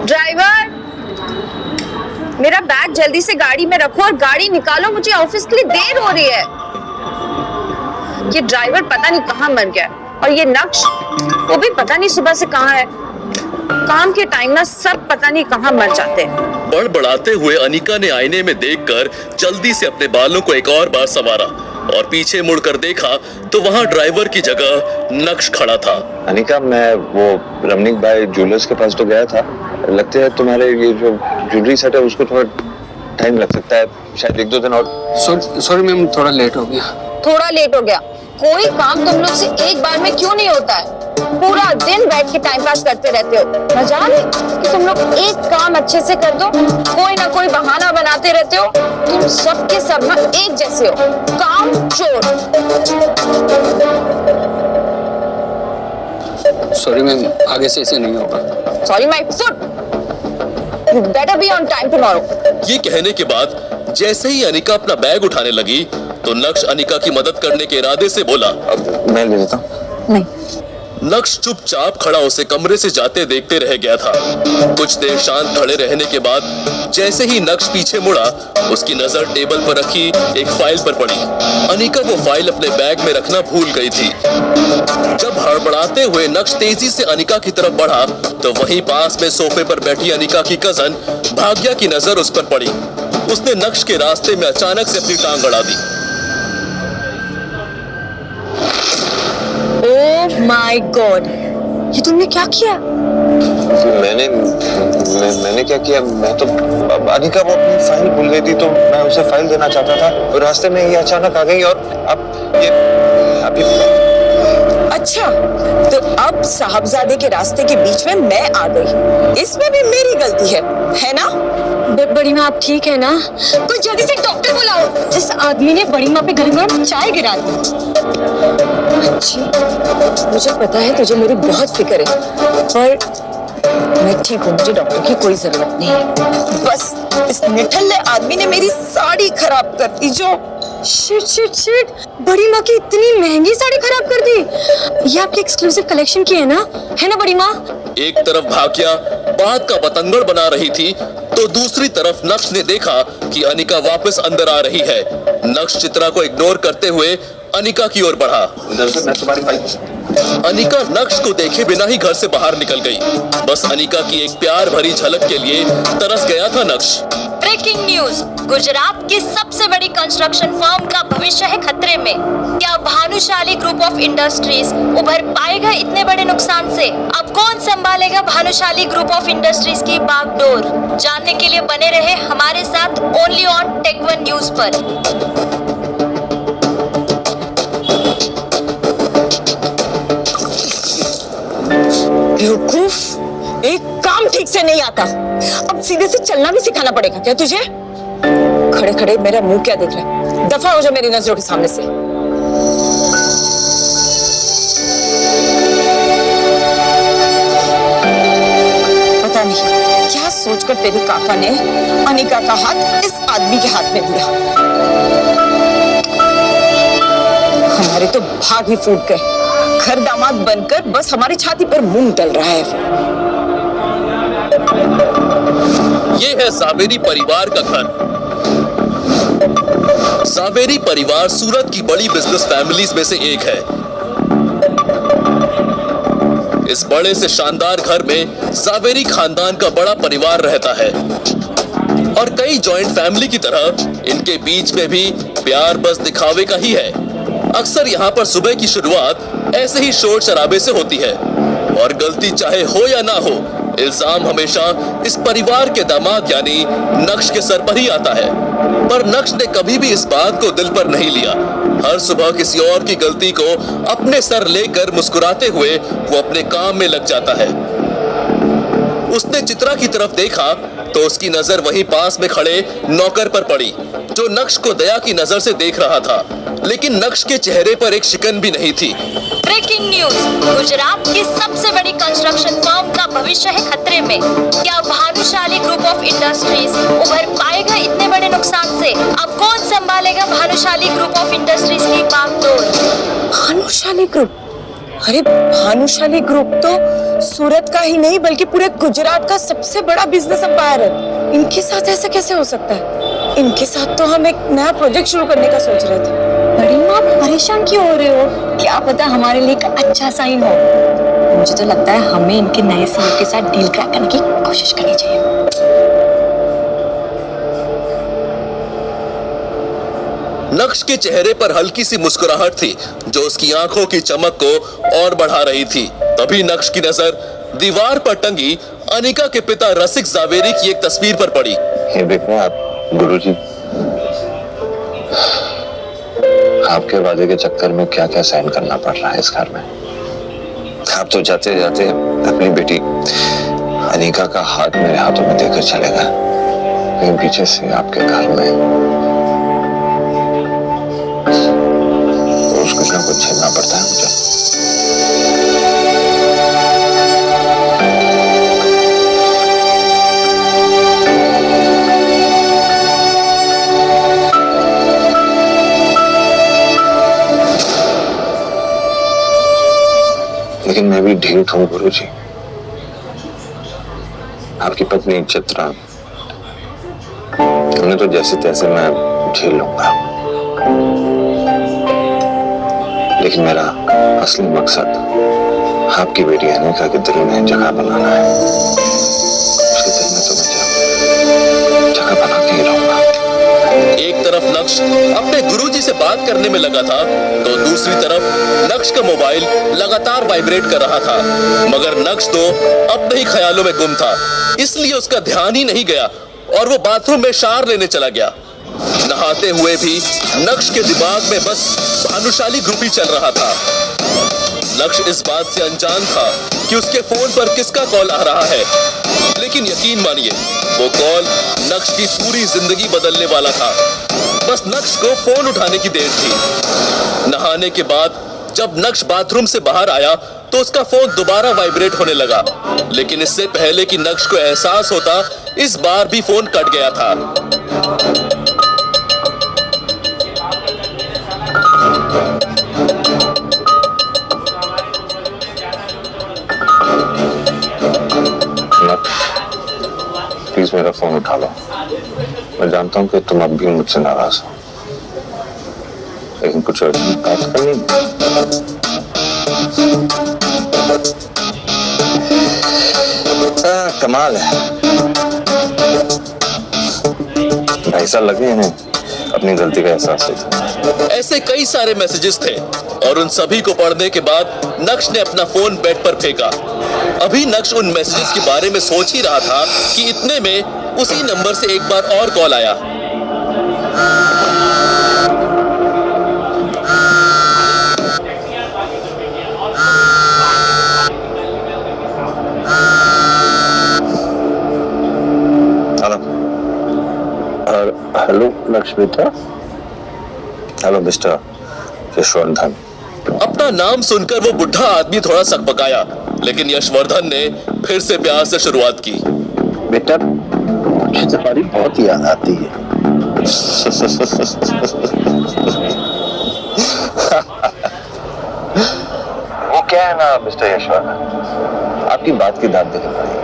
Driver, मेरा bag जल्दी से गाड़ी में रखो और गाड़ी निकालो, मुझे ऑफिस के लिए देर हो रही है। ये ड्राइवर पता नहीं कहाँ मर गया और ये नक्श वो भी पता नहीं सुबह से कहाँ है। काम के टाइम ना सब पता नहीं कहाँ मर जाते हैं। बड़बड़ाते हुए अनिका ने आईने में देखकर जल्दी से अपने बालों को एक और बार संवारा और पीछे मुड़कर देखा तो वहाँ ड्राइवर की जगह नक्श खड़ा था। अनिका, मैं वो रमनीक भाई ज्वेलर्स के पास तो गया था। लगता है तुम्हारे ये जो ज्वेलरी सेट है उसको थोड़ा टाइम लग सकता है, शायद 1-2 दिन और। सॉरी मैम, थोड़ा लेट हो गया। थोड़ा लेट हो गया? कोई काम तुम लोग से एक बार में क्यों नहीं होता है? पूरा दिन बैठ के टाइम पास करते रहते हो। मजा नहीं कि तुम लोग एक काम अच्छे से कर दो, कोई ना कोई बहाना बनाते रहते हो। तुम सब के सब ना एक जैसे हो, काम चोर। सॉरी मैम, आगे से ऐसे नहीं होगा। Sorry my foot, you better be on time tomorrow. ये कहने के बाद जैसे ही अनिका अपना बैग उठाने लगी तो नक्श अनिका की मदद करने के इरादे से बोला, अब मैं ले लेता हूँ। नहीं। नक्श चुपचाप खड़ा उसे कमरे से जाते देखते रह गया था। कुछ देर शांत खड़े रहने के बाद जैसे ही नक्श पीछे मुड़ा, उसकी नजर टेबल पर रखी एक फाइल पर पड़ी। अनिका वो फाइल अपने बैग में रखना भूल गई थी। जब हड़बड़ाते हुए नक्श तेजी से अनिका की तरफ बढ़ा तो वहीं पास में सोफे पर बैठी अनिका की कजन भाग्या की नजर उस पर पड़ी। उसने नक्श के रास्ते में अचानक से अपनी टांग अड़ा दी। ओह माय गॉड, ये तुमने क्या किया? मैंने क्या किया? मैं तो अनिका वो अपनी फाइल भूल गई थी तो मैं उसे फाइल देना चाहता था और रास्ते में ये अचानक आ गई और अब ये अभी। अच्छा, तो अब साहबजादे के रास्ते के बीच में मैं आ गई, इसमें भी मेरी गलती है ना? बड़ी माँ आप ठीक है ना? तो जल्दी से डॉक्टर बुलाओ। जिस आदमी ने बड़ी माँ पे गरम चाय गिरा दी। अच्छी, मुझे पता है तुझे मेरी बहुत फिक्र है, पर मैं ठीक हूँ, मुझे डॉक्टर की कोई जरूरत नहीं है। बस इस निठल्ले आदमी ने मेरी साड़ी खराब कर दी। जो शिट, बड़ी माँ की इतनी महंगी साड़ी खराब कर दी। ये आपकी एक्सक्लूसिव कलेक्शन की है ना बड़ी माँ? एक तरफ भाग्या बात का बतंगड़ बना रही थी तो दूसरी तरफ नक्श ने देखा कि अनिका वापस अंदर आ रही है। नक्श चित्रा को इग्नोर करते हुए अनिका की ओर बढ़ा। मैं तुम्हारी फाइल। अनिका नक्श को देखे बिना ही घर से बाहर निकल गई। बस अनिका की एक प्यार भरी झलक के लिए तरस गया था नक्श। ब्रेकिंग न्यूज, गुजरात की सबसे बड़ी कंस्ट्रक्शन फर्म का भविष्य है खतरे में। क्या भानुशाली ग्रुप ऑफ इंडस्ट्रीज उभर पाएगा इतने बड़े नुकसान से? अब कौन संभालेगा भानुशाली ग्रुप ऑफ इंडस्ट्रीज की बागडोर? जानने के लिए बने रहे हमारे साथ ओनली ऑन टेक1 न्यूज पर। बेवकूफ, एक काम ठीक से नहीं आता, अब सीधे से चलना भी सिखाना पड़ेगा क्या तुझे? खड़े खड़े मेरा मुंह क्या देख रहा है? दफा हो जा मेरी नजरों के सामने से। पता नहीं क्या सोचकर तेरे काका ने अनिका का हाथ इस आदमी के हाथ में दिया। हमारे तो भाग ही फूट गए। घर दामाद बनकर बस हमारी छाती पर मुंह डल रहा है। ये है सावेरी परिवार का घर। सावेरी परिवार सूरत की बड़ी बिजनेस फैमिलीज में से एक है। इस बड़े से शानदार घर में सावेरी खानदान का बड़ा परिवार रहता है और कई जॉइंट फैमिली की तरह इनके बीच में भी प्यार बस दिखावे का ही है। अक्सर यहाँ पर सुबह की शुरुआत ऐसे ही शोर शराबे से होती है और गलती चाहे हो या ना हो, इल्जाम हमेशा इस परिवार के दामाद यानी नक्श के सर पर ही आता है। पर नक्श ने कभी भी इस बात को दिल पर नहीं लिया। हर सुबह किसी और की गलती को अपने सर लेकर मुस्कुराते हुए वो अपने काम में लग जाता है। उसने चित्रा की तरफ देखा तो उसकी नजर वहीं पास में खड़े नौकर पर पड़ी जो नक्श को दया की नजर से देख रहा था, लेकिन नक्श के चेहरे पर एक शिकन भी नहीं थी। ब्रेकिंग न्यूज, गुजरात की सबसे बड़ी कंस्ट्रक्शन फर्म का भविष्य है खतरे में। क्या भानुशाली ग्रुप ऑफ इंडस्ट्रीज उभर पाएगा इतने बड़े नुकसान से? अब कौन संभालेगा भानुशाली ग्रुप ऑफ इंडस्ट्रीज की बागडोर? भानुशाली ग्रुप, अरे भानुशाली ग्रुप तो सूरत का ही नहीं बल्कि पूरे गुजरात का सबसे बड़ा बिजनेस एम्पायर है। इनके साथ ऐसा कैसे हो सकता है? इनके साथ तो हम एक नया प्रोजेक्ट शुरू करने का सोच रहे थे। बड़ी माँ परेशान क्यों हो रहे हो? क्या पता हमारे लिए एक अच्छा साइन हो। मुझे तो लगता है हमें इनके नए सीईओ के साथ डील क्रैक करने की कोशिश करनी चाहिए। नक्श के चेहरे पर हल्की सी मुस्कुराहट थी जो उसकी आंखों की चमक को और बढ़ा रही थी। तभी नक्श की नजर दीवार पर टंगी अनिका के पिता रसिक जावेरी की एक तस्वीर पर पड़ी। ये देखो आप गुरुजी, आपके वादे के चक्कर में क्या क्या सहन करना पड़ रहा है इस घर में। आप तो जाते जाते अपनी बेटी अनिका का हाथ मेरे हाथों में देकर चले गए, लेकिन पीछे से आपके घर में रोज कुछ ना कुछ झेलना पड़ता है मुझे। लेकिन मैं भी ढीठ हूं गुरुजी। आपकी पत्नी चित्रा, उन्हें तो जैसे तैसे मैं झेल लूंगा, लेकिन मेरा असली मकसद आपकी बेटी अनिका के दिल में जगह बनाना है। उसके दिल में तो मैं जगह बना के ही रहूंगा। एक तरफ नक्श अपने गुरुजी से बात करने में लगा था तो दूसरी तरफ नक्श का मोबाइल लगातार वाइब्रेट कर रहा था, मगर नक्श तो अपने ही ख्यालों में गुम था, इसलिए उसका ध्यान ही नहीं गया और वो बाथरूम में शावर लेने चला गया। नहाते हुए भी नक्श के दिमाग में बस भानुशाली ग्रुप ही चल रहा था। नक्श इस बात से अनजान था कि उसके फोन पर किसका कॉल आ रहा है, लेकिन यकीन मानिए वो कॉल नक्श की पूरी जिंदगी बदलने वाला था। बस नक्श को फोन उठाने की देर थी। नहाने के बाद जब नक्श बाथरूम से बाहर आया तो उसका फोन दोबारा वाइब्रेट होने लगा, लेकिन इससे पहले कि नक्श को एहसास होता इस बार भी फोन कट गया था। प्लीज मेरा फोन उठा लो। मैं जानता हूँ कि तुम अब भी मुझसे नाराज हो, लेकिन कुछ अर्जेंट बात करनी। कमाल है, 2.5 साल लगे इन्हें अपनी गलती का एहसास होता। ऐसे कई सारे मैसेजेस थे और उन सभी को पढ़ने के बाद नक्श ने अपना फोन बेड पर फेंका। अभी नक्श उन मैसेजेस के बारे में सोच ही रहा था कि इतने में उसी नंबर से एक बार और कॉल आया। हेलो नक्श बेटा। Hello mister Yashvardhan. अपना नाम सुनकर वो बुढ़ा आदमी थोड़ा सकपकाया, लेकिन यशवर्धन ने फिर से प्यार से शुरुआत की। बेटा मुझे तुम्हारी बहुत याद आती है। वो क्या है ना मिस्टर यशवर्धन, आपकी बात की दाद देनी पड़ेगी,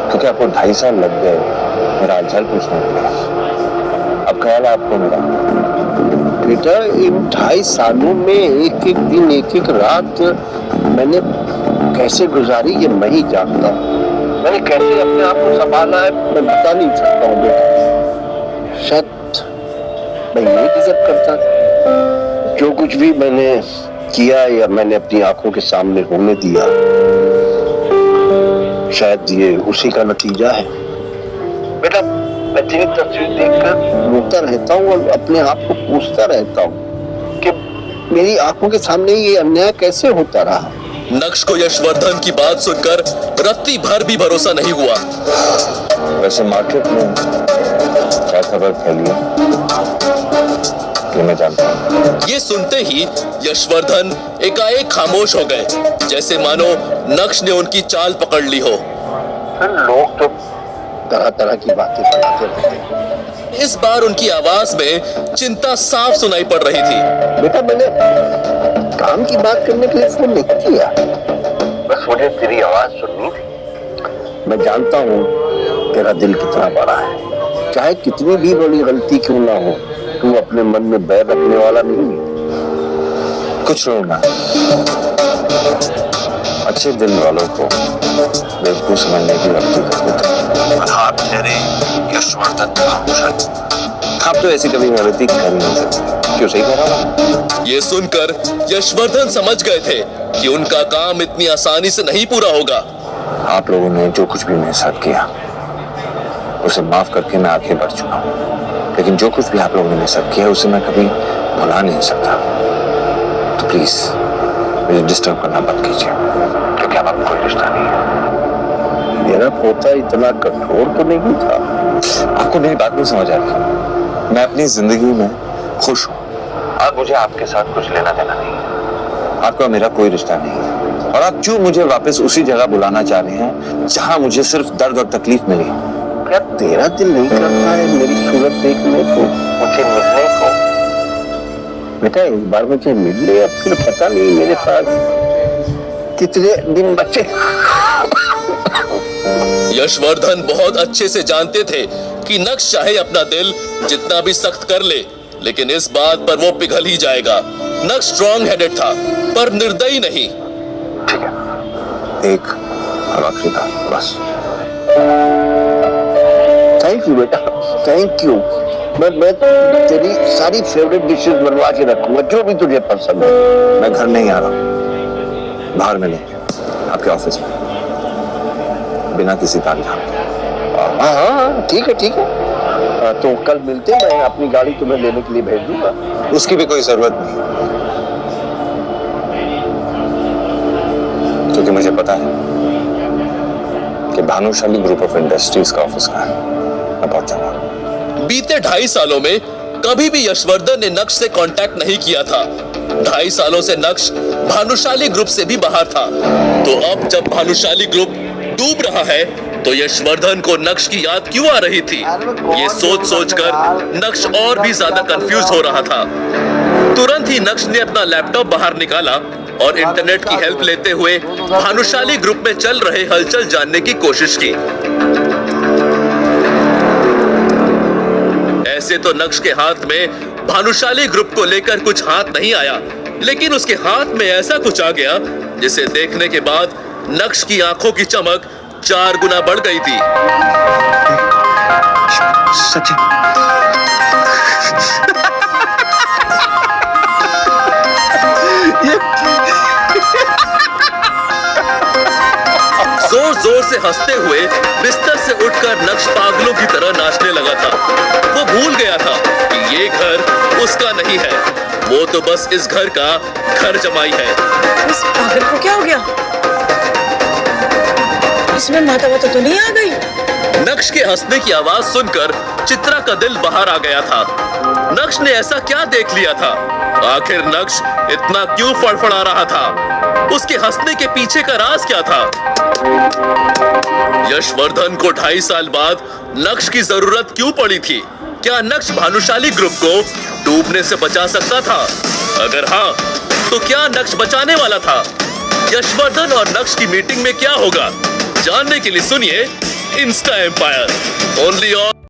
क्योंकि आपको 2.5 साल लग गए मेरा हालचाल पूछने के लिए। अब ख्याल है आपको मेरा? बेटा इन 2.5 सालों में एक एक दिन एक एक रात मैंने कैसे गुजारी ये मैं ही जानता हूँ। मैंने कैसे अपने आप को संभाला है मैं बता नहीं सकता हूँ बेटा। शायद मैं ये डिजर्व करता था। जो कुछ भी मैंने किया या मैंने अपनी आंखों के सामने होने दिया, शायद ये उसी का नतीजा है। बेटा मैं तेरी तस्वीर देखकर रोता रहता हूँ और अपने आप को पूछता रहता हूँ कि मेरी आंखों के सामने ये अन्याय कैसे होता रहा। नक्श को यशवर्धन की बात सुनकर रत्ती भर भी भरोसा नहीं हुआ। वैसे मार्केट में क्या खबर फैली है ये मैं जानता हूँ। ये सुनते ही यशवर्धन एकाएक खामोश हो गए, जैसे मानो नक्श ने उनकी चाल पकड़ ली हो। लोग तो तरह तरह की बातें बनाते रहते हैं। इस बार उनकी आवाज में चिंता साफ सुनाई पड़ रही थी। बेटा मैंने काम की बात करने के लिए फोन नहीं किया, बस मुझे तेरी आवाज सुननी थी। मैं जानता हूँ तेरा दिल कितना बड़ा है, चाहे कितनी भी बड़ी गलती क्यों ना हो, तू अपने मन में बैर रखने वाला नहीं है। कुछ लोग ना अच्छे दिल वालों को बेवकूफ समझने की गलती करते थे। आप ठहरे यशवर्धन भानुशाली, आप तो ऐसी कभी गलती कर नहीं सकते। क्यों, सही कह रहा हूं? ये सुनकर यशवर्धन समझ गए थे कि उनका काम इतनी आसानी से नहीं पूरा होगा। आप लोगों ने जो कुछ भी मेरे साथ किया उसे माफ करके मैं आगे बढ़ चुका हूँ, लेकिन जो कुछ भी आप लोगों ने मेरे साथ किया उसे मैं कभी भुला नहीं सकता। तो प्लीज मुझे डिस्टर्ब करना बंद कीजिए, क्योंकि अब कोई रिश्ता नहीं है। मेरा पोता इतना कठोर तो नहीं था। आपको मेरी बात नहीं समझ आ रही। मैं अपनी जिंदगी में खुश हूँ। अब मुझे आपके साथ कुछ लेना देना नहीं है। आपका मेरा कोई रिश्ता नहीं है, और आप क्यों मुझे वापस उसी जगह बुलाना चाह रहे हैं जहां मुझे सिर्फ दर्द और तकलीफ मिली। क्या तेरा दिल नहीं करता है मेरी सूरत देखने को, मुझे मिलने को? बेटा एक बार मुझे मिल ले, अब फिर पता नहीं मेरे पास कितने दिन बचे। यशवर्धन बहुत अच्छे से जानते थे कि नक्श चाहे अपना दिल जितना भी सख्त कर ले, लेकिन इस बात पर वो पिघल ही जाएगा। नक्श स्ट्रॉन्ग हेडेड था, पर निर्दयी नहीं। ठीक है, एक और आखिरी बात बस। थैंक यू बेटा, थैंक यू। मैं तेरी सारी फेवरेट डिशेस बनवा के रखूंगा, जो भी तुझे पसंद है। मैं घर नहीं आ रहा हूँ, बाहर मिले आपके ऑफिस में, बिना किसी तामझाम के। हाँ हाँ ठीक है ठीक है, तो कल मिलते हैं। मैं अपनी गाड़ी तुम्हें लेने के लिए भेज दूंगा। उसकी भी कोई जरूरत नहीं, क्योंकि मुझे पता है कि भानुशाली ग्रुप ऑफ इंडस्ट्रीज का ऑफिस कहाँ है। मैं पहुंच जाऊंगा। बीते 2.5 सालों में कभी भी यशवर्धन ने नक्श से कांटेक्ट नहीं किया था। 2.5 सालों से नक्श भानुशाली ग्रुप से भी बाहर था। तो अब जब भानुशाली ग्रुप डूब रहा है तो यशवर्धन को नक्श की याद क्यों आ रही थी? ये सोच सोचकर नक्श और भी ज्यादा कंफ्यूज हो रहा था। तुरंत ही नक्श ने अपना लैपटॉप बाहर निकाला और इंटरनेट की हेल्प लेते हुए भानुशाली ग्रुप में चल रहे हलचल जानने की कोशिश की। ऐसे तो नक्श के हाथ में भानुशाली ग्रुप को लेकर कुछ हाथ नहीं आया, लेकिन उसके हाथ में ऐसा कुछ आ गया जिसे देखने के बाद नक्श की आंखों की चमक 4 गुना बढ़ गई थी। सचिन, जोर जोर से हंसते हुए बिस्तर से उठकर नक्श पागलों की तरह नाचने लगा था। वो भूल गया था कि ये घर उसका नहीं है, वो तो बस इस घर का घर जमाई है। इस पागल को क्या हो गया? इसमें माता वाता तो नहीं आ गई? नक्श के हंसने की आवाज सुनकर चित्रा का दिल बाहर आ गया था। नक्श ने ऐसा क्या देख लिया था? आखिर नक्श इतना क्यों फड़फड़ा रहा था? उसके हंसने के पीछे का राज क्या था? यशवर्धन को 2.5 साल बाद नक्श की जरूरत क्यों पड़ी थी? क्या नक्श भानुशाली ग्रुप को डूबने से बचा सकता था? अगर हाँ, तो क्या नक्श बचाने वाला था? यशवर्धन और नक्श की मीटिंग में क्या होगा? जानने के लिए सुनिए इंस्टा एम्पायर, ओनली ऑन